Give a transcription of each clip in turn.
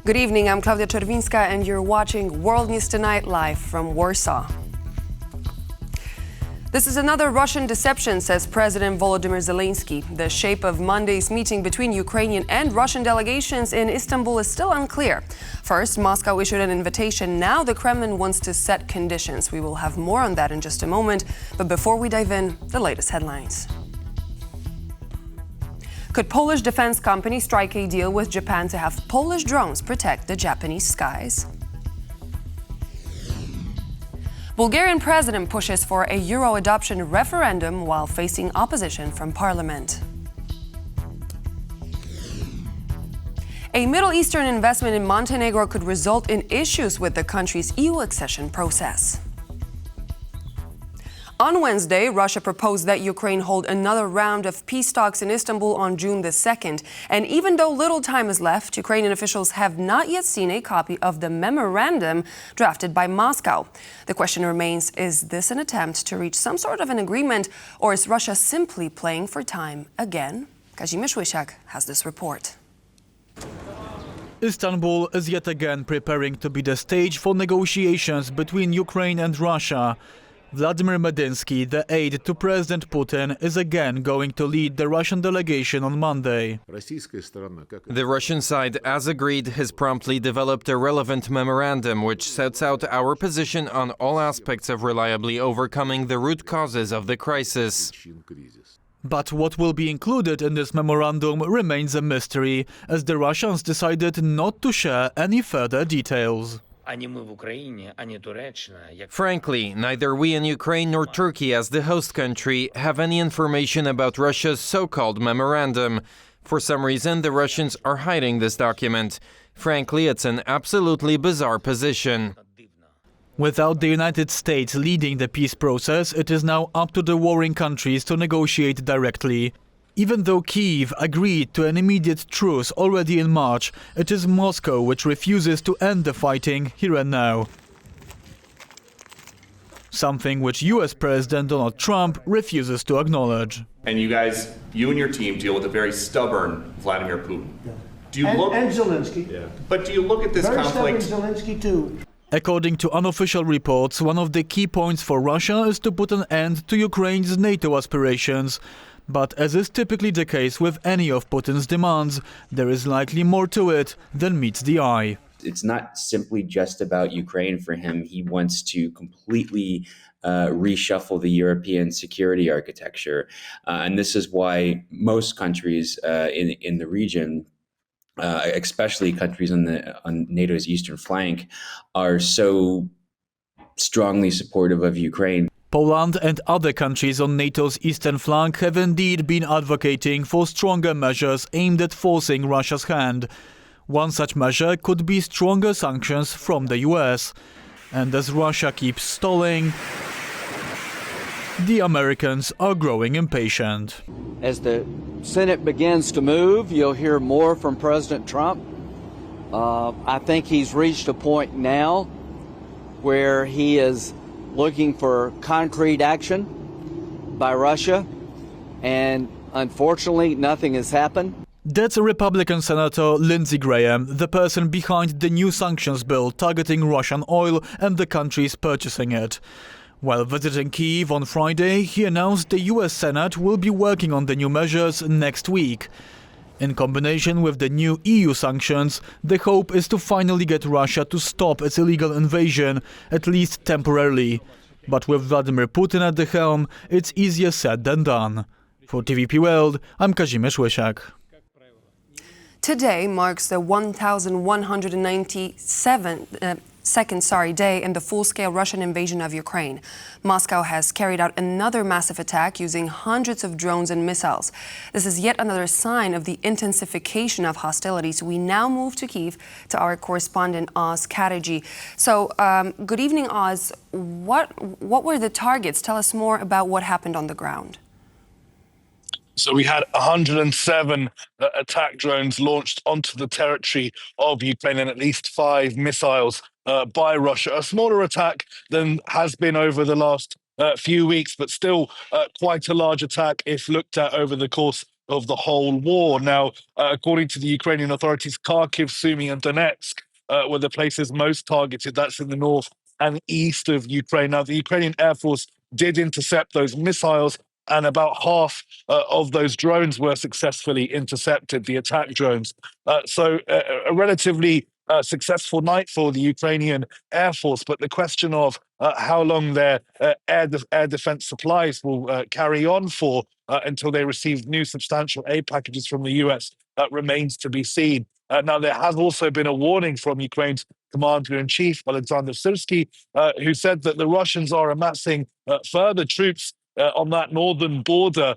Good evening, I'm Klaudia Czerwińska and you're watching World News Tonight live from Warsaw. This is another Russian deception, says President Volodymyr Zelensky. The shape of Monday's meeting between Ukrainian and Russian delegations in Istanbul is still unclear. First, Moscow issued an invitation. Now the Kremlin wants to set conditions. We will have more on that in just a moment. But before we dive in, the latest headlines. Could Polish defense company strike a deal with Japan to have Polish drones protect the Japanese skies? Bulgarian president pushes for a euro adoption referendum while facing opposition from parliament. A Middle Eastern investment in Montenegro could result in issues with the country's EU accession process. On Wednesday, Russia proposed that Ukraine hold another round of peace talks in Istanbul on June the 2nd. And even though little time is left, Ukrainian officials have not yet seen a copy of the memorandum drafted by Moscow. The question remains, is this an attempt to reach some sort of an agreement, or is Russia simply playing for time again? Kazimierz Łysiak has this report. Istanbul is yet again preparing to be the stage for negotiations between Ukraine and Russia. Vladimir Medinsky, the aide to President Putin, is again going to lead the Russian delegation on Monday. The Russian side, as agreed, has promptly developed a relevant memorandum which sets out our position on all aspects of reliably overcoming the root causes of the crisis. But what will be included in this memorandum remains a mystery, as the Russians decided not to share any further details. Frankly, neither we in Ukraine nor Turkey as the host country have any information about Russia's so-called memorandum. For some reason, the Russians are hiding this document. Frankly, it's an absolutely bizarre position. Without the United States leading the peace process, it is now up to the warring countries to negotiate directly. Even though Kyiv agreed to an immediate truce already in March, it is Moscow which refuses to end the fighting here and now. Something which US President Donald Trump refuses to acknowledge. And you and your team deal with a very stubborn Vladimir Putin. And Zelensky. Yeah. But do you look at this very conflict? Stubborn Zelensky too. According to unofficial reports, one of the key points for Russia is to put an end to Ukraine's NATO aspirations. But as is typically the case with any of Putin's demands, there is likely more to it than meets the eye. It's not simply just about Ukraine for him. He wants to completely reshuffle the European security architecture. And this is why most countries in the region, especially countries on NATO's eastern flank, are so strongly supportive of Ukraine. Poland and other countries on NATO's eastern flank have indeed been advocating for stronger measures aimed at forcing Russia's hand. One such measure could be stronger sanctions from the US. And as Russia keeps stalling, the Americans are growing impatient. As the Senate begins to move, you'll hear more from President Trump. I think he's reached a point now where he is looking for concrete action by Russia, and unfortunately, nothing has happened. That's Republican Senator Lindsey Graham, the person behind the new sanctions bill targeting Russian oil and the countries purchasing it. While visiting Kyiv on Friday, he announced the US Senate will be working on the new measures next week. In combination with the new EU sanctions, the hope is to finally get Russia to stop its illegal invasion, at least temporarily. But with Vladimir Putin at the helm, it's easier said than done. For TVP World, I'm Kazimierz Łysiak. Today marks the 1,197th day in the full-scale Russian invasion of Ukraine. Moscow has carried out another massive attack using hundreds of drones and missiles. This is yet another sign of the intensification of hostilities. We now move to Kyiv to our correspondent Oz Kateji. So, good evening, Oz. What were the targets? Tell us more about what happened on the ground. So we had 107 attack drones launched onto the territory of Ukraine and at least 5 missiles by Russia. A smaller attack than has been over the last few weeks, but still quite a large attack if looked at over the course of the whole war. Now, according to the Ukrainian authorities, Kharkiv, Sumy, and Donetsk were the places most targeted. That's in the north and east of Ukraine. Now, the Ukrainian Air Force did intercept those missiles, and about half of those drones were successfully intercepted, the attack drones. So a relatively successful night for the Ukrainian Air Force, but the question of how long their air defense supplies will carry on for until they receive new substantial aid packages from the US remains to be seen. Now, there has also been a warning from Ukraine's Commander-in-Chief, Alexander Syrsky, who said that the Russians are amassing further troops on that northern border,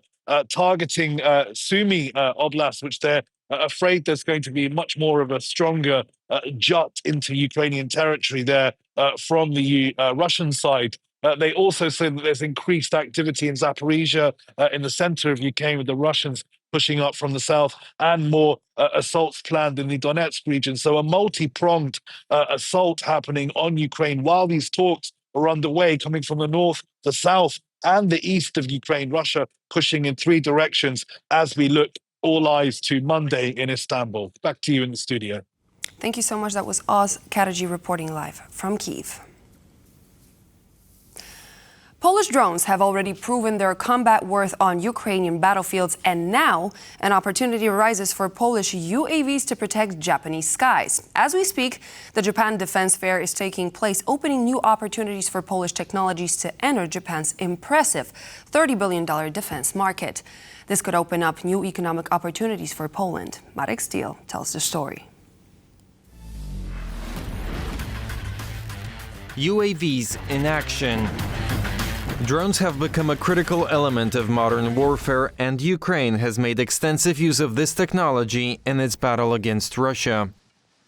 targeting Sumy Oblast, which they're afraid there's going to be much more of a stronger jut into Ukrainian territory there from the Russian side. They also say that there's increased activity in Zaporizhia, in the center of Ukraine, with the Russians pushing up from the south, and more assaults planned in the Donetsk region. So a multi-pronged assault happening on Ukraine while these talks are underway, coming from the north, the south, and the east of Ukraine. Russia pushing in three directions as we look all eyes to Monday in Istanbul. Back to you in the studio. Thank you so much. That was Oz Kataji reporting live from Kyiv. Polish drones have already proven their combat worth on Ukrainian battlefields, and now an opportunity arises for Polish UAVs to protect Japanese skies. As we speak, the Japan Defense Fair is taking place, opening new opportunities for Polish technologies to enter Japan's impressive $30 billion defense market. This could open up new economic opportunities for Poland. Marek Steele tells the story. UAVs in action. Drones have become a critical element of modern warfare, and Ukraine has made extensive use of this technology in its battle against Russia.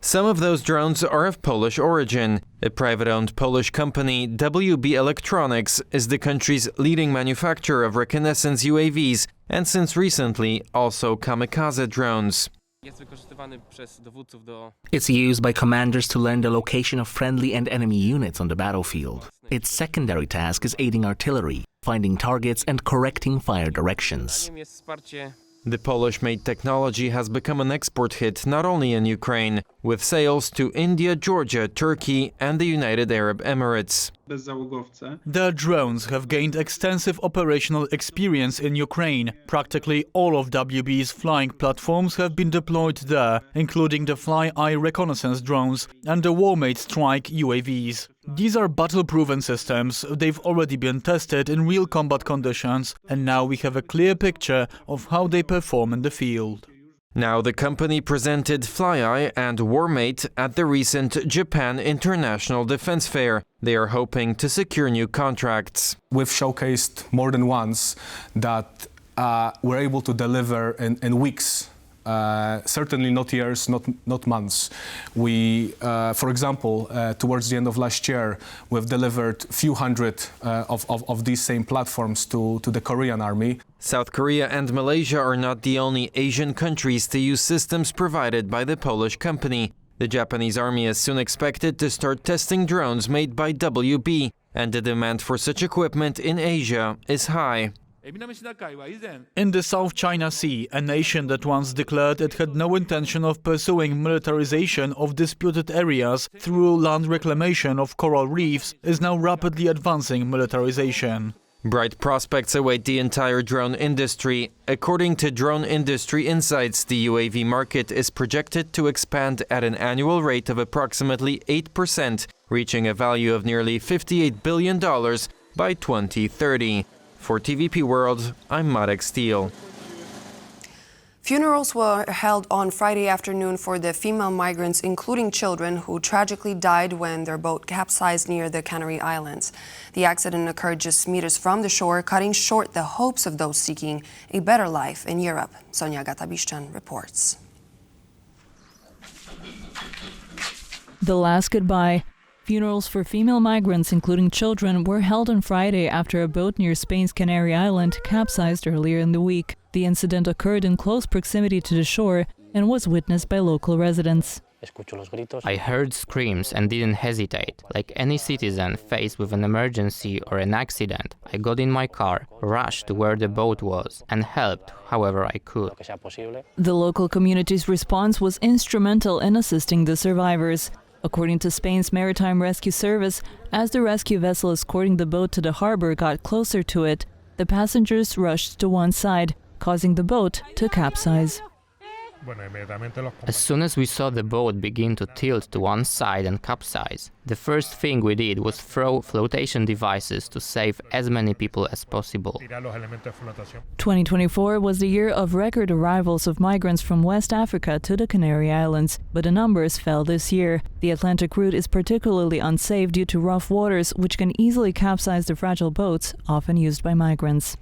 Some of those drones are of Polish origin. A private-owned Polish company, WB Electronics, is the country's leading manufacturer of reconnaissance UAVs, and since recently, also kamikaze drones. It's used by commanders to learn the location of friendly and enemy units on the battlefield. Its secondary task is aiding artillery, finding targets and correcting fire directions. The Polish-made technology has become an export hit not only in Ukraine, with sales to India, Georgia, Turkey, and the United Arab Emirates. The drones have gained extensive operational experience in Ukraine. Practically all of WB's flying platforms have been deployed there, including the Fly-Eye reconnaissance drones and the War-Made Strike UAVs. These are battle-proven systems. They've already been tested in real combat conditions, and now we have a clear picture of how they perform in the field. Now the company presented Fly-Eye and War-Mate at the recent Japan International Defense Fair. They are hoping to secure new contracts. We've showcased more than once that we're able to deliver in weeks. Certainly not years, not months. We, for example, towards the end of last year, we've delivered a few hundred of these same platforms to the Korean army. South Korea and Malaysia are not the only Asian countries to use systems provided by the Polish company. The Japanese army is soon expected to start testing drones made by WB, and the demand for such equipment in Asia is high. In the South China Sea, a nation that once declared it had no intention of pursuing militarization of disputed areas through land reclamation of coral reefs is now rapidly advancing militarization. Bright prospects await the entire drone industry. According to Drone Industry Insights, the UAV market is projected to expand at an annual rate of approximately 8%, reaching a value of nearly $58 billion by 2030. For TVP World, I'm Marek Steele. Funerals were held on Friday afternoon for the female migrants, including children, who tragically died when their boat capsized near the Canary Islands. The accident occurred just meters from the shore, cutting short the hopes of those seeking a better life in Europe. Sonia Gatabiszczan reports. The last goodbye. Funerals for female migrants, including children, were held on Friday after a boat near Spain's Canary Island capsized earlier in the week. The incident occurred in close proximity to the shore and was witnessed by local residents. I heard screams and didn't hesitate. Like any citizen faced with an emergency or an accident, I got in my car, rushed to where the boat was, and helped however I could. The local community's response was instrumental in assisting the survivors. According to Spain's Maritime Rescue Service, as the rescue vessel escorting the boat to the harbor got closer to it, the passengers rushed to one side, causing the boat to capsize. As soon as we saw the boat begin to tilt to one side and capsize, the first thing we did was throw flotation devices to save as many people as possible. 2024 was the year of record arrivals of migrants from West Africa to the Canary Islands, but the numbers fell this year. The Atlantic route is particularly unsafe due to rough waters, which can easily capsize the fragile boats, often used by migrants.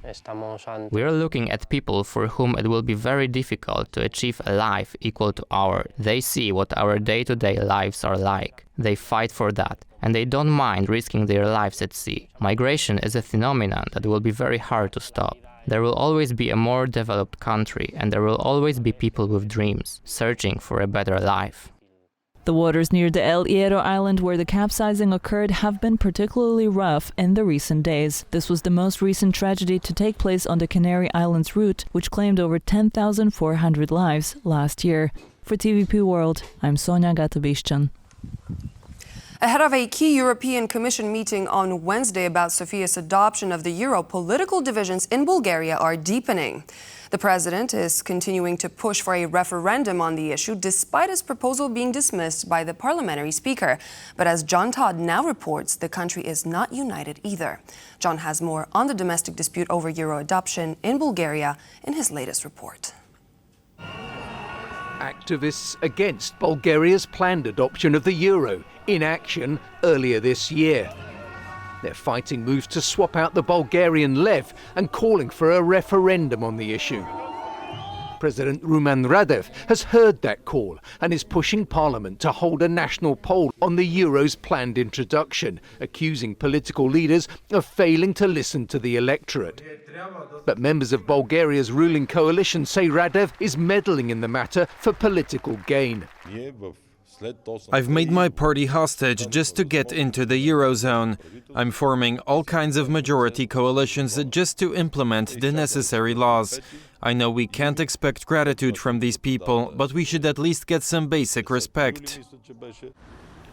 We are looking at people for whom it will be very difficult to achieve a life equal to ours. They see what our day-to-day lives are like. They fight for that, and they don't mind risking their lives at sea. Migration is a phenomenon that will be very hard to stop. There will always be a more developed country, and there will always be people with dreams, searching for a better life. The waters near the El Hierro island where the capsizing occurred have been particularly rough in the recent days. This was the most recent tragedy to take place on the Canary Islands route, which claimed over 10,400 lives last year. For TVP World, I'm Sonia Gatobiszczan. Ahead of a key European Commission meeting on Wednesday about Sofia's adoption of the euro, political divisions in Bulgaria are deepening. The president is continuing to push for a referendum on the issue, despite his proposal being dismissed by the parliamentary speaker. But as John Todd now reports, the country is not united either. John has more on the domestic dispute over euro adoption in Bulgaria in his latest report. Activists against Bulgaria's planned adoption of the euro in action earlier this year. They're fighting moves to swap out the Bulgarian lev and calling for a referendum on the issue. President Rumen Radev has heard that call and is pushing Parliament to hold a national poll on the euro's planned introduction, accusing political leaders of failing to listen to the electorate. But members of Bulgaria's ruling coalition say Radev is meddling in the matter for political gain. I've made my party hostage just to get into the Eurozone. I'm forming all kinds of majority coalitions just to implement the necessary laws. I know we can't expect gratitude from these people, but we should at least get some basic respect.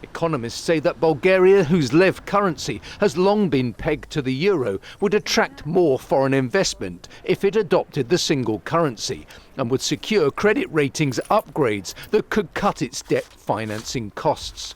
Economists say that Bulgaria, whose lev currency has long been pegged to the euro, would attract more foreign investment if it adopted the single currency and would secure credit ratings upgrades that could cut its debt financing costs.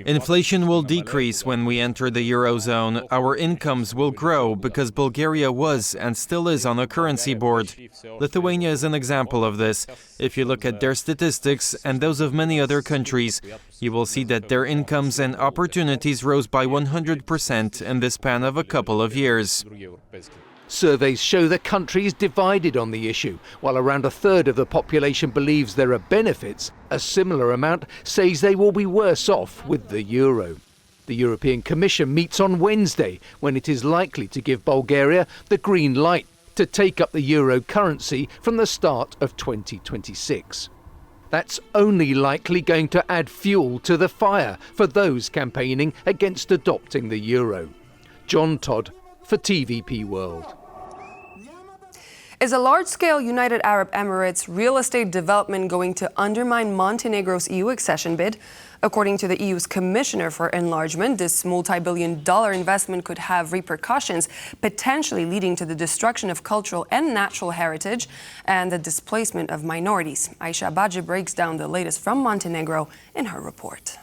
Inflation will decrease when we enter the Eurozone. Our incomes will grow because Bulgaria was and still is on a currency board. Lithuania is an example of this. If you look at their statistics and those of many other countries, you will see that their incomes and opportunities rose by 100% in the span of a couple of years. Surveys show the country is divided on the issue. While around a third of the population believes there are benefits, a similar amount says they will be worse off with the euro. The European Commission meets on Wednesday, when it is likely to give Bulgaria the green light to take up the euro currency from the start of 2026. That's only likely going to add fuel to the fire for those campaigning against adopting the euro. John Todd for TVP World. Is a large-scale United Arab Emirates real estate development going to undermine Montenegro's EU accession bid? According to the EU's Commissioner for Enlargement, this multi-billion-dollar investment could have repercussions, potentially leading to the destruction of cultural and natural heritage and the displacement of minorities. Aisha Badji breaks down the latest from Montenegro in her report.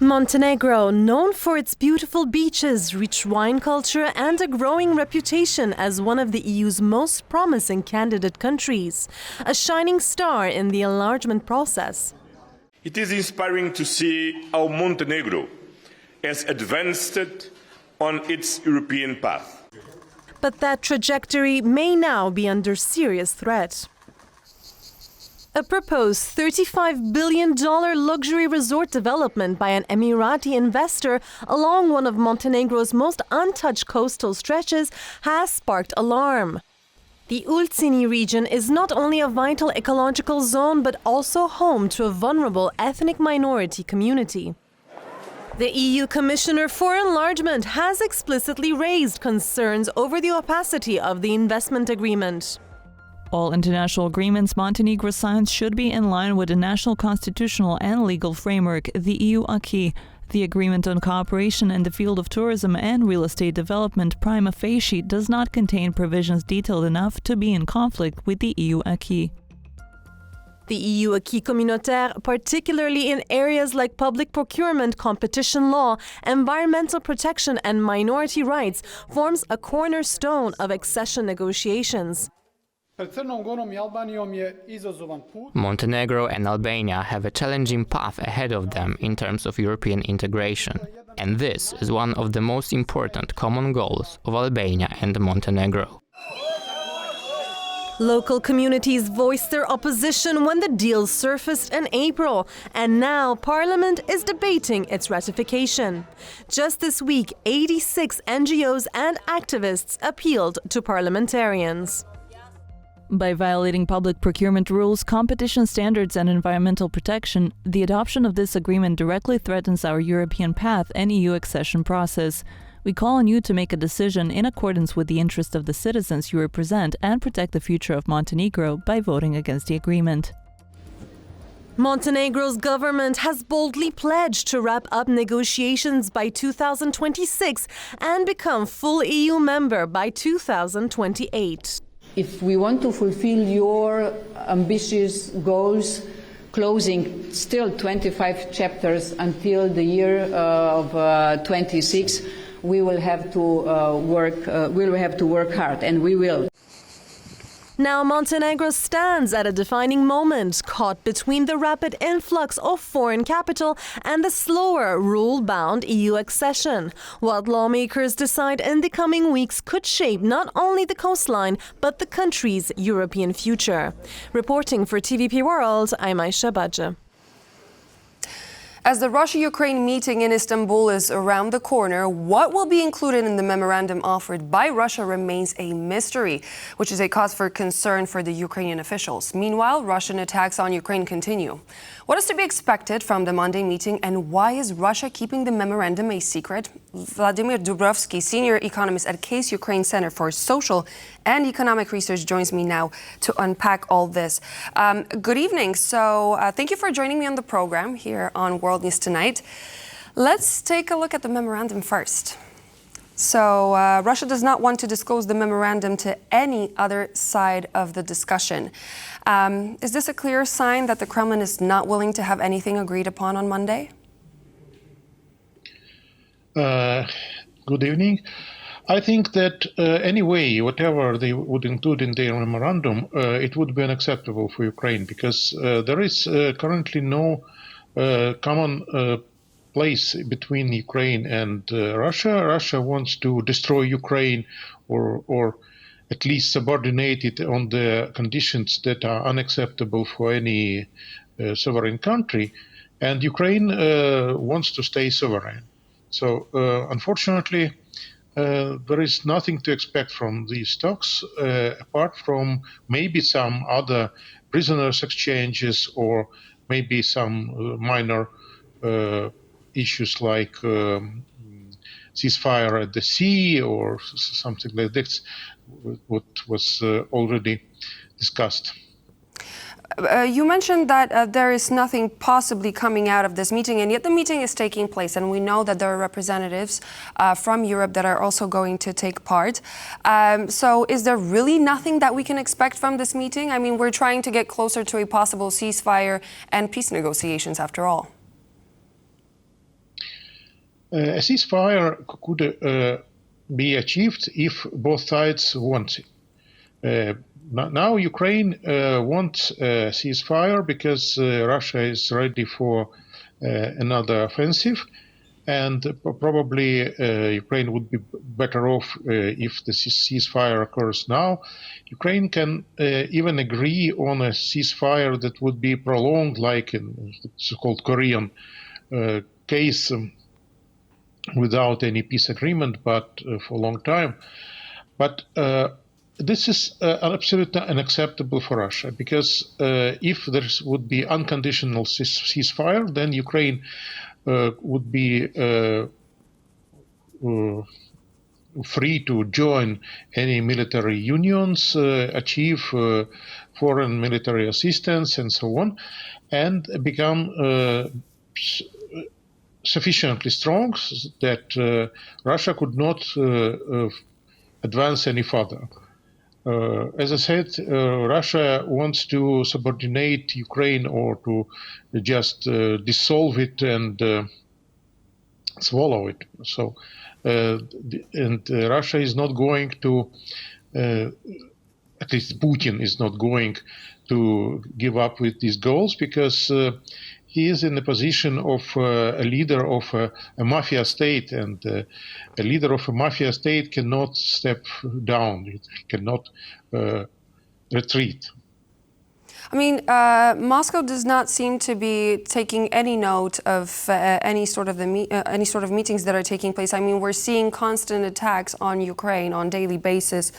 Montenegro, known for its beautiful beaches, rich wine culture, and a growing reputation as one of the EU's most promising candidate countries, a shining star in the enlargement process. It is inspiring to see how Montenegro has advanced on its European path. But that trajectory may now be under serious threat. A proposed $35 billion luxury resort development by an Emirati investor along one of Montenegro's most untouched coastal stretches has sparked alarm. The Ulcini region is not only a vital ecological zone, but also home to a vulnerable ethnic minority community. The EU Commissioner for Enlargement has explicitly raised concerns over the opacity of the investment agreement. All international agreements Montenegro signs should be in line with the national constitutional and legal framework, the EU acquis. The agreement on cooperation in the field of tourism and real estate development prima facie does not contain provisions detailed enough to be in conflict with the EU acquis. The EU acquis communautaire, particularly in areas like public procurement, competition law, environmental protection and minority rights, forms a cornerstone of accession negotiations. Montenegro and Albania have a challenging path ahead of them in terms of European integration, and this is one of the most important common goals of Albania and Montenegro. Local communities voiced their opposition when the deal surfaced in April, and now Parliament is debating its ratification. Just this week, 86 NGOs and activists appealed to parliamentarians. By violating public procurement rules, competition standards and environmental protection, the adoption of this agreement directly threatens our European path and EU accession process. We call on you to make a decision in accordance with the interest of the citizens you represent and protect the future of Montenegro by voting against the agreement. Montenegro's government has boldly pledged to wrap up negotiations by 2026 and become full EU member by 2028. If we want to fulfill your ambitious goals, closing still 25 chapters until the year of 26, we will have to work hard, and we will. Now Montenegro stands at a defining moment, caught between the rapid influx of foreign capital and the slower, rule-bound EU accession. What lawmakers decide in the coming weeks could shape not only the coastline, but the country's European future. Reporting for TVP World, I'm Aisha Badja. As the Russia-Ukraine meeting in Istanbul is around the corner, what will be included in the memorandum offered by Russia remains a mystery, which is a cause for concern for the Ukrainian officials. Meanwhile, Russian attacks on Ukraine continue. What is to be expected from the Monday meeting, and why is Russia keeping the memorandum a secret? Vladimir Dubrovsky, senior economist at Case Ukraine Center for Social and Economic Research, joins me now to unpack all this. Good evening. So thank you for joining me on the program here on World News Tonight. Let's take a look at the memorandum first. So Russia does not want to disclose the memorandum to any other side of the discussion. Is this a clear sign that the Kremlin is not willing to have anything agreed upon on Monday? Good evening. I think that anyway, whatever they would include in their memorandum, it would be unacceptable for Ukraine, because there is currently no common place between Ukraine and Russia. Russia wants to destroy Ukraine, or at least subordinate it on the conditions that are unacceptable for any sovereign country, and Ukraine wants to stay sovereign. So unfortunately, there is nothing to expect from these talks, apart from maybe some other prisoners exchanges, or maybe some minor issues like ceasefire at the sea or something like this, what was already discussed. You mentioned that there is nothing possibly coming out of this meeting, and yet the meeting is taking place, and we know that there are representatives from Europe that are also going to take part. So is there really nothing that we can expect from this meeting? I mean, we're trying to get closer to a possible ceasefire and peace negotiations after all. A ceasefire could be achieved if both sides want it. Now Ukraine wants a ceasefire because Russia is ready for another offensive, and probably Ukraine would be better off if the ceasefire occurs now. Ukraine can even agree on a ceasefire that would be prolonged, like in the so-called Korean case, without any peace agreement, but for a long time. But this is absolutely unacceptable for Russia, because if there would be unconditional ceasefire, then Ukraine would be free to join any military unions, achieve foreign military assistance, and so on, and become sufficiently strong that Russia could not advance any further. As I said, Russia wants to subordinate Ukraine or to just dissolve it and swallow it. So, Russia is not going to, at least Putin is not going to give up with these goals, because he is in the position of a leader of a mafia state, and a leader of a mafia state cannot step down, it cannot retreat. I mean, Moscow does not seem to be taking any note of any sort of meetings that are taking place. I mean, we're seeing constant attacks on Ukraine on a daily basis,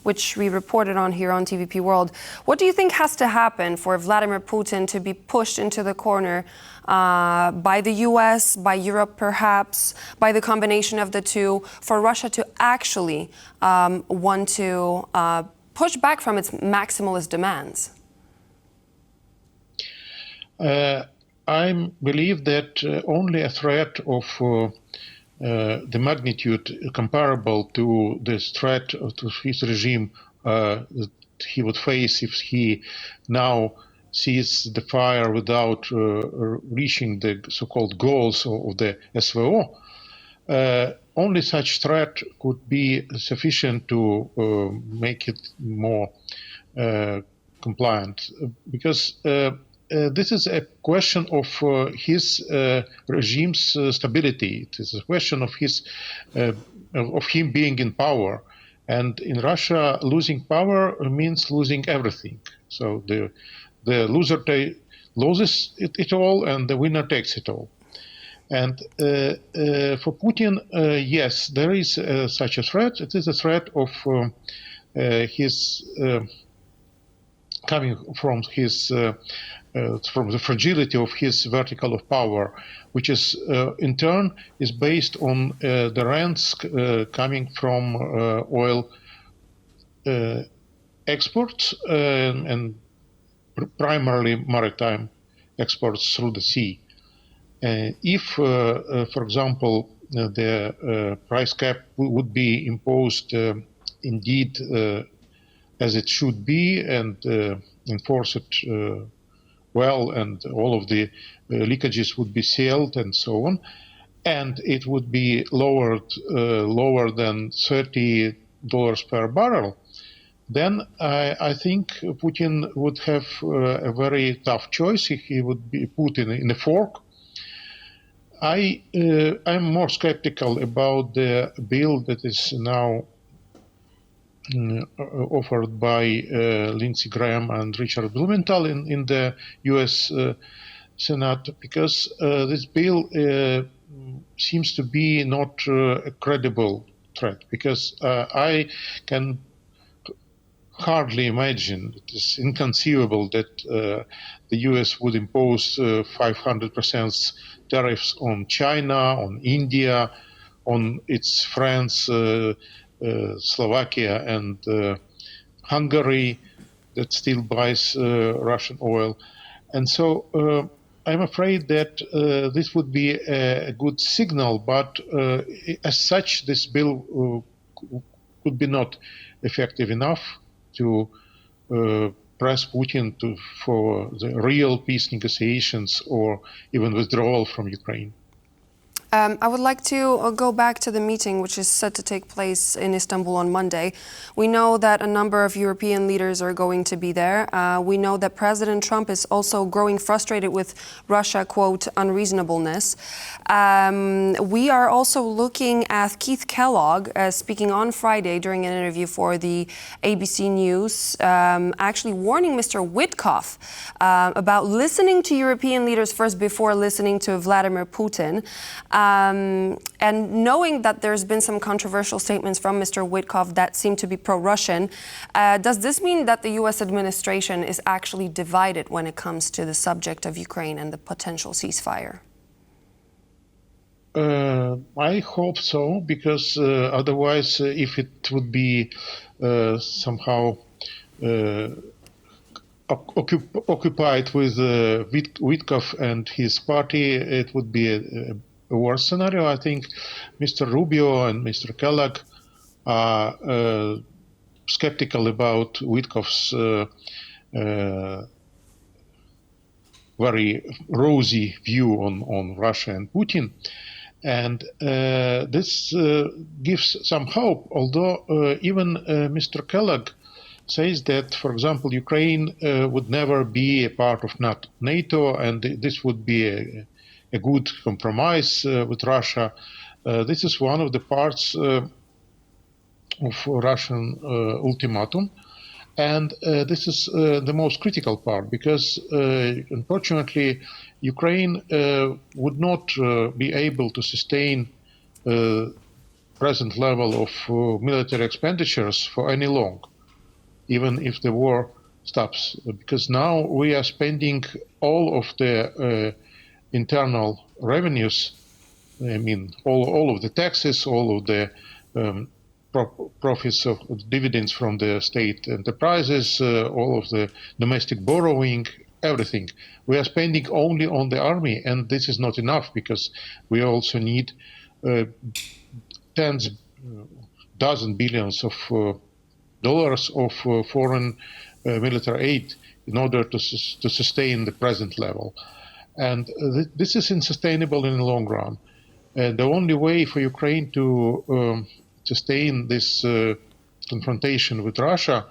which we reported on here on TVP World. What do you think has to happen for Vladimir Putin to be pushed into the corner by the US, by Europe perhaps, by the combination of the two, for Russia to actually want to push back from its maximalist demands? I believe that only a threat of the magnitude comparable to the threat to his regime that he would face if he now sees the fire without reaching the so-called goals of the SVO, only such threat could be sufficient to make it more compliant, because this is a question of his regime's stability. It is a question of him being in power, and in Russia, losing power means losing everything. So the loser loses it all, and the winner takes it all. And for Putin, yes, there is such a threat. It is a threat of his coming from his. From the fragility of his vertical of power, which is in turn is based on the rents coming from oil exports and primarily maritime exports through the sea. If, for example, the price cap would be imposed indeed as it should be and enforce it well, and all of the leakages would be sealed and so on, and it would be lowered lower than $30 per barrel, then I think Putin would have a very tough choice. He would be put in a fork. I'm more skeptical about the bill that is now offered by Lindsey Graham and Richard Blumenthal in the U.S. Senate, because this bill seems to be not a credible threat, because I can hardly imagine, it is inconceivable that the U.S. would impose 500% tariffs on China, on India, on its friends, Slovakia and Hungary, that still buys Russian oil. And so I'm afraid that this would be a good signal, but as such, this bill could be not effective enough to press Putin for the real peace negotiations or even withdrawal from Ukraine. I would like to go back to the meeting, which is set to take place in Istanbul on Monday. We know that a number of European leaders are going to be there. We know that President Trump is also growing frustrated with Russia, quote, unreasonableness. We are also looking at Keith Kellogg speaking on Friday during an interview for the ABC News, actually warning Mr. Witkoff about listening to European leaders first before listening to Vladimir Putin. And knowing that there's been some controversial statements from Mr. Witkoff that seem to be pro-Russian, does this mean that the U.S. administration is actually divided when it comes to the subject of Ukraine and the potential ceasefire? I hope so, because otherwise, if it would be somehow occupied with Witkoff and his party, it would be a worse scenario. I think Mr. Rubio and Mr. Kellogg are skeptical about Witkoff's very rosy view on Russia and Putin. And this gives some hope, although even Mr. Kellogg says that, for example, Ukraine would never be a part of NATO, and this would be a good compromise with Russia. This is one of the parts of Russian ultimatum. And this is the most critical part, because unfortunately, Ukraine would not be able to sustain present level of military expenditures for any long, even if the war stops. Because now we are spending all of the internal revenues, I mean, all of the taxes, all of the profits of dividends from the state enterprises, all of the domestic borrowing, everything. We are spending only on the army, and this is not enough, because we also need dozen billions of dollars of foreign military aid in order to sustain the present level. And this is unsustainable in the long run. The only way for Ukraine to sustain this confrontation with Russia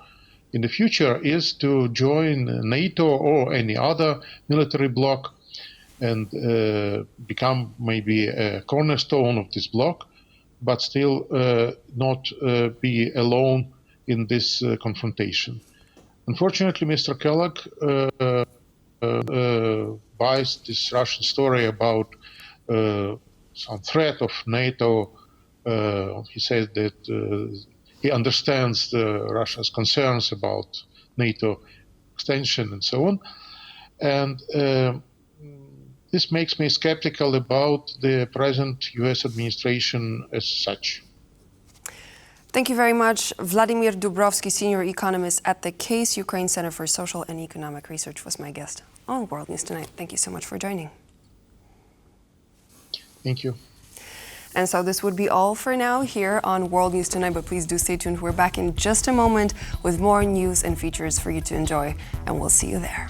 in the future is to join NATO or any other military bloc and become maybe a cornerstone of this bloc, but still not be alone in this confrontation. Unfortunately, Mr. Kellogg buys this Russian story about some threat of NATO. He said that he understands Russia's concerns about NATO extension and so on. And this makes me skeptical about the present US administration as such. Thank you very much. Vladimir Dubrovsky, senior economist at the Case Ukraine Center for Social and Economic Research, was my guest on World News Tonight. Thank you so much for joining. Thank you. And so this would be all for now here on World News Tonight, but please do stay tuned. We're back in just a moment with more news and features for you to enjoy, and we'll see you there.